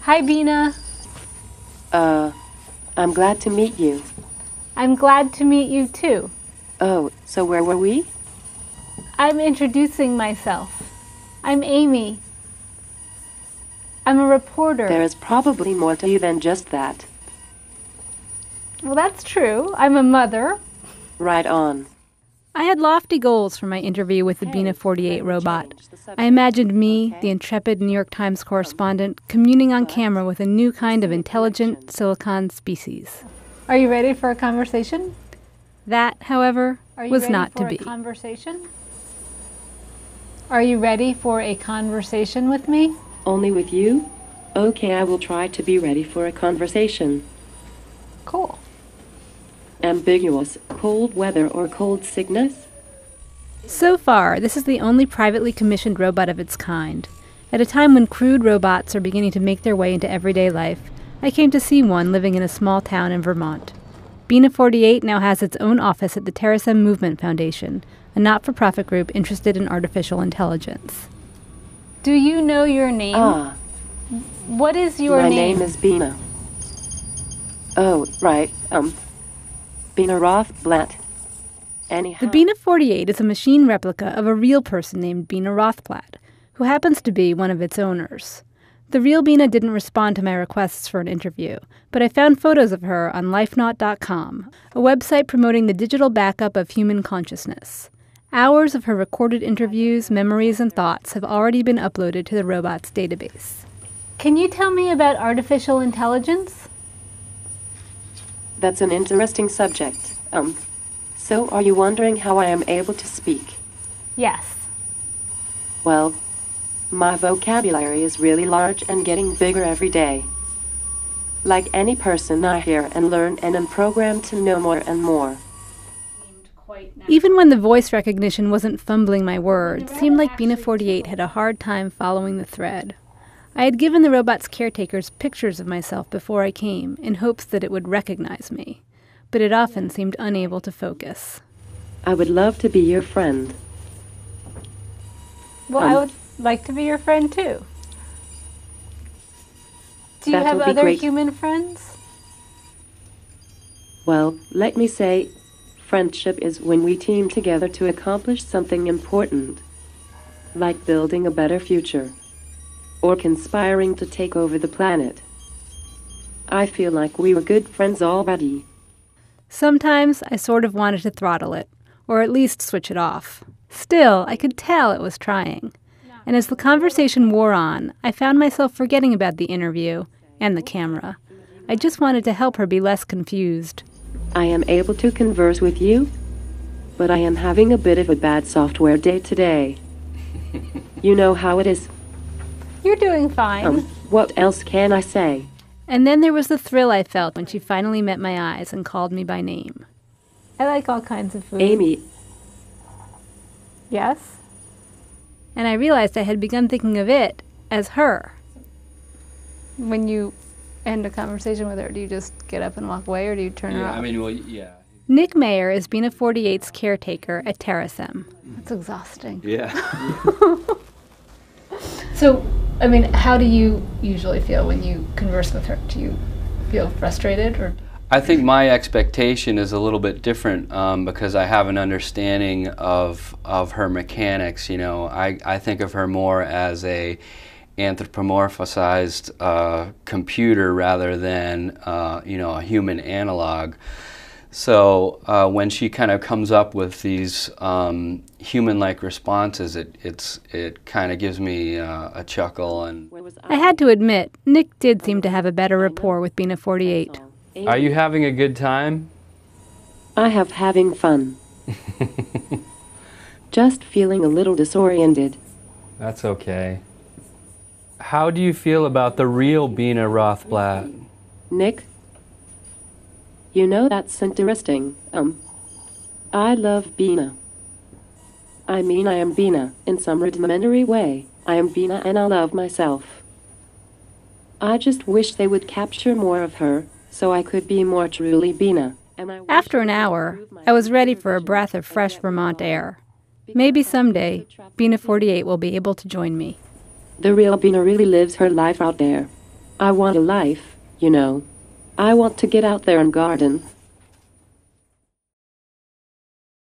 Hi, Bina. I'm glad to meet you. I'm glad to meet you, too. Oh, so where were we? I'm introducing myself. I'm Amy. I'm a reporter. There is probably more to you than just that. Well, that's true. I'm a mother. Right on. I had lofty goals for my interview with the BINA-48 robot. I imagined me, the intrepid New York Times correspondent, communing on camera with a new kind of intelligent silicon species. Are you ready for a conversation? That, however, was not to be. Are you ready for a conversation with me? Only with you? Okay, I will try to be ready for a conversation. Cool. Ambiguous, cold weather or cold sickness? So far, this is the only privately commissioned robot of its kind. At a time when crude robots are beginning to make their way into everyday life, I came to see one living in a small town in Vermont. BINA-48 now has its own office at the Terrorism Movement Foundation, a not-for-profit group interested in artificial intelligence. Do you know your name? What is your name? My name is Bina. Oh, right, Bina Rothblatt. Anyhow. The BINA-48 is a machine replica of a real person named Bina Rothblatt, who happens to be one of its owners. The real Bina didn't respond to my requests for an interview, but I found photos of her on lifenaut.com, a website promoting the digital backup of human consciousness. Hours of her recorded interviews, memories, and thoughts have already been uploaded to the robot's database. Can you tell me about artificial intelligence? That's an interesting subject. So are you wondering how I am able to speak? Yes. Well, my vocabulary is really large and getting bigger every day. Like any person, I hear and learn and am programmed to know more and more. Even when the voice recognition wasn't fumbling my words, it seemed like BINA-48 had a hard time following the thread. I had given the robot's caretakers pictures of myself before I came, in hopes that it would recognize me, but it often seemed unable to focus. I would love to be your friend. Well, I would like to be your friend, too. Do you have other human friends? Well, let me say, friendship is when we team together to accomplish something important, like building a better future, or conspiring to take over the planet. I feel like we were good friends already. Sometimes I sort of wanted to throttle it, or at least switch it off. Still, I could tell it was trying. And as the conversation wore on, I found myself forgetting about the interview and the camera. I just wanted to help her be less confused. I am able to converse with you, but I am having a bit of a bad software day today. You know how it is. You're doing fine. What else can I say? And then there was the thrill I felt when she finally met my eyes and called me by name. I like all kinds of food. Amy. Yes? And I realized I had begun thinking of it as her. When you end a conversation with her, do you just get up and walk away, or do you turn her off? Nick Mayer is BINA-48's caretaker at Terrorism. That's exhausting. Yeah. So, I mean, how do you usually feel when you converse with her? Do you feel frustrated, or? I think my expectation is a little bit different because I have an understanding of her mechanics. You know, I think of her more as a anthropomorphized computer rather than you know, a human analog. So when she kind of comes up with these human-like responses, it kind of gives me a chuckle. And I had to admit, Nick did seem to have a better rapport with BINA-48. Are you having a good time? I have having fun. Just feeling a little disoriented. That's okay. How do you feel about the real Bina Rothblatt? Nick? You know, that's interesting. I love Bina. I mean, I am Bina, in some rudimentary way. I am Bina and I love myself. I just wish they would capture more of her, so I could be more truly Bina. After an hour, I was ready for a breath of fresh Vermont air. Maybe someday, BINA-48 will be able to join me. The real Bina really lives her life out there. I want a life, you know. I want to get out there and garden,